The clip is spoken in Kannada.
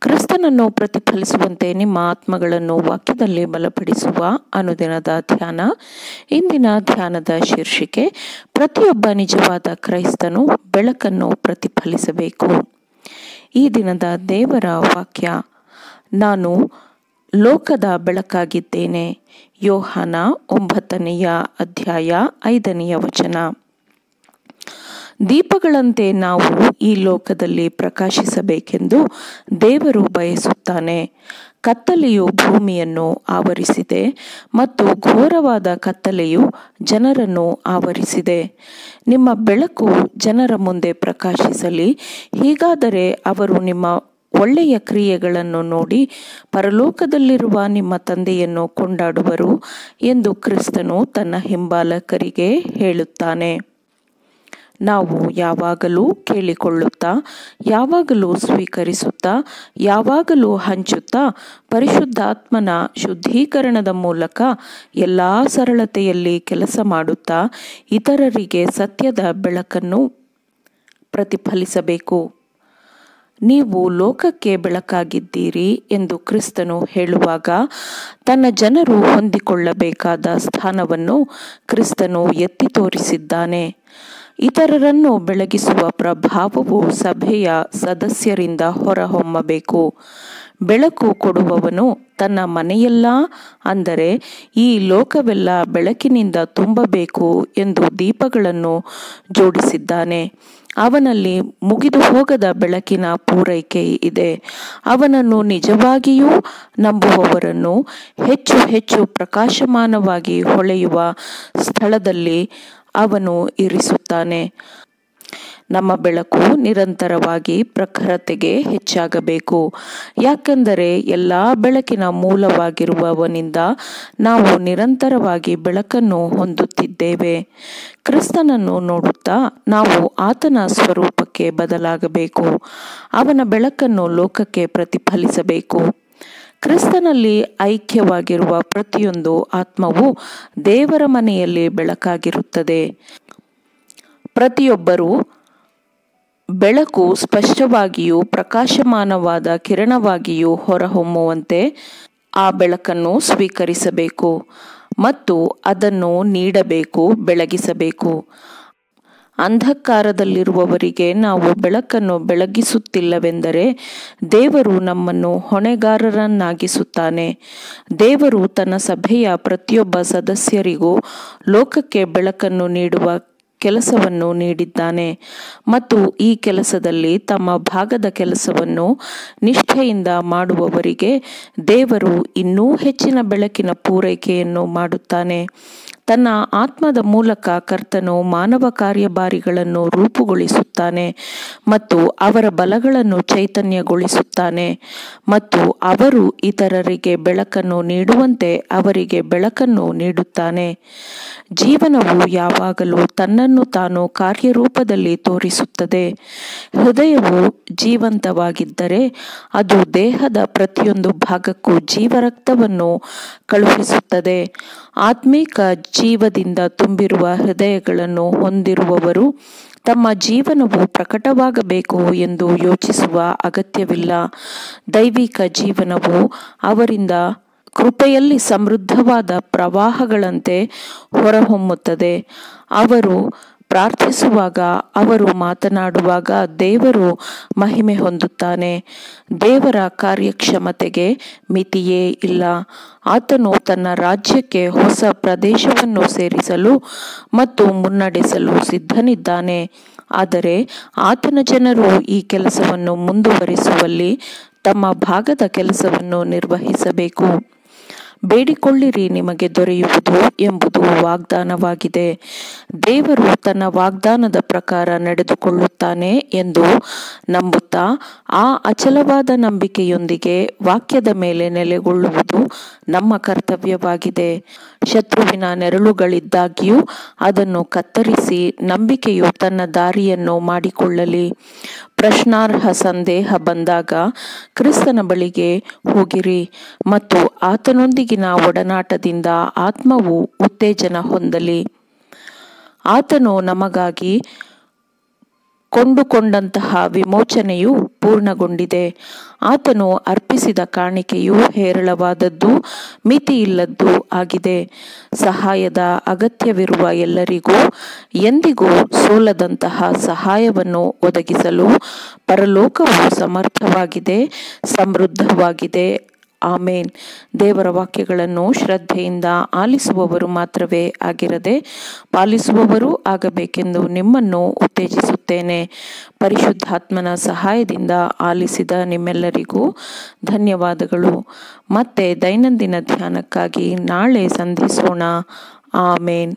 ಕ್ರಿಸ್ತನನ್ನು ಪ್ರತಿಫಲಿಸುವಂತೆ ನಿಮ್ಮ ಆತ್ಮಗಳನ್ನು ವಾಕ್ಯದಲ್ಲಿ ಬಲಪಡಿಸುವ ಅನುದಿನದ ಧ್ಯಾನ. ಇಂದಿನ ಧ್ಯಾನದ ಶೀರ್ಷಿಕೆ, ಪ್ರತಿಯೊಬ್ಬ ನಿಜವಾದ ಕ್ರೈಸ್ತನು ಬೆಳಕನ್ನು ಪ್ರತಿಫಲಿಸಬೇಕು. ಈ ದಿನದ ದೇವರ ವಾಕ್ಯ, ನಾನು ಲೋಕದ ಬೆಳಕಾಗಿದ್ದೇನೆ. ಯೋಹಾನ 9ನೇ ಅಧ್ಯಾಯ 5ನೇ ವಚನ. ದೀಪಗಳಂತೆ ನಾವು ಈ ಲೋಕದಲ್ಲಿ ಪ್ರಕಾಶಿಸಬೇಕೆಂದು ದೇವರು ಬಯಸುತ್ತಾನೆ. ಕತ್ತಲೆಯು ಭೂಮಿಯನ್ನು ಆವರಿಸಿದೆ ಮತ್ತು ಘೋರವಾದ ಕತ್ತಲೆಯು ಜನರನ್ನು ಆವರಿಸಿದೆ. ನಿಮ್ಮ ಬೆಳಕು ಜನರ ಮುಂದೆ ಪ್ರಕಾಶಿಸಲಿ. ಹೀಗಾದರೆ ಅವರು ನಿಮ್ಮ ಒಳ್ಳೆಯ ಕ್ರಿಯೆಗಳನ್ನು ನೋಡಿ ಪರಲೋಕದಲ್ಲಿರುವ ನಿಮ್ಮ ತಂದೆಯನ್ನು ಕೊಂಡಾಡುವರು ಎಂದು ಕ್ರಿಸ್ತನು ತನ್ನ ಹಿಂಬಾಲಕರಿಗೆ ಹೇಳುತ್ತಾನೆ. ನಾವು ಯಾವಾಗಲೂ ಕೇಳಿಕೊಳ್ಳುತ್ತಾ, ಯಾವಾಗಲೂ ಸ್ವೀಕರಿಸುತ್ತಾ, ಯಾವಾಗಲೂ ಹಂಚುತ್ತಾ, ಪರಿಶುದ್ಧಾತ್ಮನ ಶುದ್ಧೀಕರಣದ ಮೂಲಕ ಎಲ್ಲ ಸರಳತೆಯಲ್ಲಿ ಕೆಲಸ ಮಾಡುತ್ತಾ ಇತರರಿಗೆ ಸತ್ಯದ ಬೆಳಕನ್ನು ಪ್ರತಿಫಲಿಸಬೇಕು. ನೀವು ಲೋಕಕ್ಕೆ ಬೆಳಕಾಗಿದ್ದೀರಿ ಎಂದು ಕ್ರಿಸ್ತನು ಹೇಳುವಾಗ ತನ್ನ ಜನರು ಹೊಂದಿಕೊಳ್ಳಬೇಕಾದ ಸ್ಥಾನವನ್ನು ಕ್ರಿಸ್ತನು ಎತ್ತಿ ತೋರಿಸಿದ್ದಾನೆ. ಇತರರನ್ನು ಬೆಳಗಿಸುವ ಪ್ರಭಾವವು ಸಭೆಯ ಸದಸ್ಯರಿಂದ ಹೊರಹೊಮ್ಮಬೇಕು. ಬೆಳಕು ಕೊಡುವವನು ತನ್ನ ಮನೆಯೆಲ್ಲ, ಅಂದರೆ ಈ ಲೋಕವೆಲ್ಲ ಬೆಳಕಿನಿಂದ ತುಂಬಬೇಕು ಎಂದು ದೀಪಗಳನ್ನು ಜೋಡಿಸಿದ್ದಾನೆ. ಅವನಲ್ಲಿ ಮುಗಿದು ಹೋಗದ ಬೆಳಕಿನ ಪೂರೈಕೆ ಇದೆ. ಅವನನ್ನು ನಿಜವಾಗಿಯೂ ನಂಬುವವರನ್ನು ಹೆಚ್ಚು ಹೆಚ್ಚು ಪ್ರಕಾಶಮಾನವಾಗಿ ಹೊಳೆಯುವ ಸ್ಥಳದಲ್ಲಿ ಅವನು ಇರಿಸುತ್ತಾನೆ. ನಮ್ಮ ಬೆಳಕು ನಿರಂತರವಾಗಿ ಪ್ರಖರತೆಗೆ ಹೆಚ್ಚಾಗಬೇಕು. ಯಾಕೆಂದರೆ ಎಲ್ಲ ಬೆಳಕಿನ ಮೂಲವಾಗಿರುವವನಿಂದ ನಾವು ನಿರಂತರವಾಗಿ ಬೆಳಕನ್ನು ಹೊಂದುತ್ತಿದ್ದೇವೆ. ಕ್ರಿಸ್ತನನ್ನು ನೋಡುತ್ತಾ ನಾವು ಆತನ ಸ್ವರೂಪಕ್ಕೆ ಬದಲಾಗಬೇಕು. ಅವನ ಬೆಳಕನ್ನು ಲೋಕಕ್ಕೆ ಪ್ರತಿಫಲಿಸಬೇಕು. ಕ್ರಿಸ್ತನಲ್ಲಿ ಐಕ್ಯವಾಗಿರುವ ಪ್ರತಿಯೊಂದು ಆತ್ಮವು ದೇವರ ಮನೆಯಲ್ಲಿ ಬೆಳಕಾಗಿರುತ್ತದೆ. ಪ್ರತಿಯೊಬ್ಬರೂ ಬೆಳಕು ಸ್ಪಷ್ಟವಾಗಿಯೂ ಪ್ರಕಾಶಮಾನವಾದ ಕಿರಣವಾಗಿಯೂ ಹೊರಹೊಮ್ಮುವಂತೆ ಆ ಬೆಳಕನ್ನು ಸ್ವೀಕರಿಸಬೇಕು ಮತ್ತು ಅದನ್ನು ನೀಡಬೇಕು, ಬೆಳಗಿಸಬೇಕು. ಅಂಧಕಾರದಲ್ಲಿರುವವರಿಗೆ ನಾವು ಬೆಳಕನ್ನು ಬೆಳಗಿಸುತ್ತಿಲ್ಲವೆಂದರೆ ದೇವರು ನಮ್ಮನ್ನು ಹೊಣೆಗಾರರನ್ನಾಗಿಸುತ್ತಾನೆ. ದೇವರು ತನ್ನ ಸಭೆಯ ಪ್ರತಿಯೊಬ್ಬ ಸದಸ್ಯರಿಗೂ ಲೋಕಕ್ಕೆ ಬೆಳಕನ್ನು ನೀಡುವ ಕೆಲಸವನ್ನು ನೀಡಿದ್ದಾನೆ ಮತ್ತು ಈ ಕೆಲಸದಲ್ಲಿ ತಮ್ಮ ಭಾಗದ ಕೆಲಸವನ್ನು ನಿಷ್ಠೆಯಿಂದ ಮಾಡುವವರಿಗೆ ದೇವರು ಇನ್ನೂ ಹೆಚ್ಚಿನ ಬೆಳಕಿನ ಪೂರೈಕೆಯನ್ನು ಮಾಡುತ್ತಾನೆ. ತನ್ನ ಆತ್ಮದ ಮೂಲಕ ಕರ್ತನು ಮಾನವ ಕಾರ್ಯಭಾರಿಗಳನ್ನು ರೂಪುಗೊಳಿಸುತ್ತಾನೆ ಮತ್ತು ಅವರ ಬಲಗಳನ್ನು ಚೈತನ್ಯಗೊಳಿಸುತ್ತಾನೆ ಮತ್ತು ಅವರು ಇತರರಿಗೆ ಬೆಳಕನ್ನು ನೀಡುವಂತೆ ಅವರಿಗೆ ಬೆಳಕನ್ನು ನೀಡುತ್ತಾನೆ. ಜೀವನವು ಯಾವಾಗಲೂ ತನ್ನನ್ನು ತಾನು ಕಾರ್ಯರೂಪದಲ್ಲಿ ತೋರಿಸುತ್ತದೆ. ಹೃದಯವು ಜೀವಂತವಾಗಿದ್ದರೆ ಅದು ದೇಹದ ಪ್ರತಿಯೊಂದು ಭಾಗಕ್ಕೂ ಜೀವರಕ್ತವನ್ನು ಕಳುಹಿಸುತ್ತದೆ. ಆತ್ಮಿಕ ಜೀವದಿಂದ ತುಂಬಿರುವ ಹೃದಯಗಳನ್ನು ಹೊಂದಿರುವವರು ತಮ್ಮ ಜೀವನವು ಪ್ರಕಟವಾಗಬೇಕು ಎಂದು ಯೋಚಿಸುವ ಅಗತ್ಯವಿಲ್ಲ. ದೈವಿಕ ಜೀವನವು ಅವರಿಂದ ಕೃಪೆಯಲ್ಲಿ ಸಮೃದ್ಧವಾದ ಪ್ರವಾಹಗಳಂತೆ ಹೊರಹೊಮ್ಮುತ್ತದೆ. ಅವರು ಪ್ರಾರ್ಥಿಸುವಾಗ, ಅವರು ಮಾತನಾಡುವಾಗ ದೇವರು ಮಹಿಮೆ ಹೊಂದುತ್ತಾನೆ. ದೇವರ ಕಾರ್ಯಕ್ಷಮತೆಗೆ ಮಿತಿಯೇ ಇಲ್ಲ. ಆತನು ತನ್ನ ರಾಜ್ಯಕ್ಕೆ ಹೊಸ ಪ್ರದೇಶವನ್ನು ಸೇರಿಸಲು ಮತ್ತು ಮುನ್ನಡೆಸಲು ಸಿದ್ಧನಿದ್ದಾನೆ. ಆದರೆ ಆತನ ಜನರು ಈ ಕೆಲಸವನ್ನು ಮುಂದುವರಿಸುವಲ್ಲಿ ತಮ್ಮ ಭಾಗದ ಕೆಲಸವನ್ನು ನಿರ್ವಹಿಸಬೇಕು. ಬೇಡಿಕೊಳ್ಳಿರಿ, ನಿಮಗೆ ದೊರೆಯುವುದು ಎಂಬುದು ವಾಗ್ದಾನವಾಗಿದೆ. ದೇವರು ತನ್ನ ವಾಗ್ದಾನದ ಪ್ರಕಾರ ನಡೆದುಕೊಳ್ಳುತ್ತಾನೆ ಎಂದು ನಂಬುತ್ತಾ ಆ ಅಚಲವಾದ ನಂಬಿಕೆಯೊಂದಿಗೆ ವಾಕ್ಯದ ಮೇಲೆ ನೆಲೆಗೊಳ್ಳುವುದು ನಮ್ಮ ಕರ್ತವ್ಯವಾಗಿದೆ. ಶತ್ರುವಿನ ನೆರಳುಗಳಿದ್ದಾಗ್ಯೂ ಅದನ್ನು ಕತ್ತರಿಸಿ ನಂಬಿಕೆಯು ತನ್ನ ದಾರಿಯನ್ನು ಮಾಡಿಕೊಳ್ಳಲಿ. ಪ್ರಶ್ನಾರ್ಹ ಸಂದೇಹ ಬಂದಾಗ ಕ್ರಿಸ್ತನ ಬಳಿಗೆ ಹೋಗಿರಿ ಮತ್ತು ಆತನೊಂದಿಗಿನ ಒಡನಾಟದಿಂದ ಆತ್ಮವು ಉತ್ತೇಜನ ಹೊಂದಲಿ. ಆತನು ನಮಗಾಗಿ ಕೊಂಡುಕೊಂಡಂತಹ ವಿಮೋಚನೆಯು ಪೂರ್ಣಗೊಂಡಿದೆ. ಆತನು ಅರ್ಪಿಸಿದ ಕಾಣಿಕೆಯು ಹೇರಳವಾದದ್ದು, ಮಿತಿಯಿಲ್ಲದ್ದು ಆಗಿದೆ. ಸಹಾಯದ ಅಗತ್ಯವಿರುವ ಎಲ್ಲರಿಗೂ ಎಂದಿಗೂ ಸೋಲದಂತಹ ಸಹಾಯವನ್ನು ಒದಗಿಸಲು ಪರಲೋಕವು ಸಮರ್ಥವಾಗಿದೆ, ಸಮೃದ್ಧವಾಗಿದೆ. ಆಮೇನ್. ದೇವರ ವಾಕ್ಯಗಳನ್ನು ಶ್ರದ್ಧೆಯಿಂದ ಆಲಿಸುವವರು ಮಾತ್ರವೇ ಆಗಿರದೆ ಪಾಲಿಸುವವರೂ ಆಗಬೇಕೆಂದು ನಿಮ್ಮನ್ನು ಉತ್ತೇಜಿಸುತ್ತೇನೆ. ಪರಿಶುದ್ಧಾತ್ಮನ ಸಹಾಯದಿಂದ ಆಲಿಸಿದ ನಿಮ್ಮೆಲ್ಲರಿಗೂ ಧನ್ಯವಾದಗಳು. ಮತ್ತೆ ದೈನಂದಿನ ಧ್ಯಾನಕ್ಕಾಗಿ ನಾಳೆ ಸಂಧಿಸೋಣ. ಆಮೇನ್.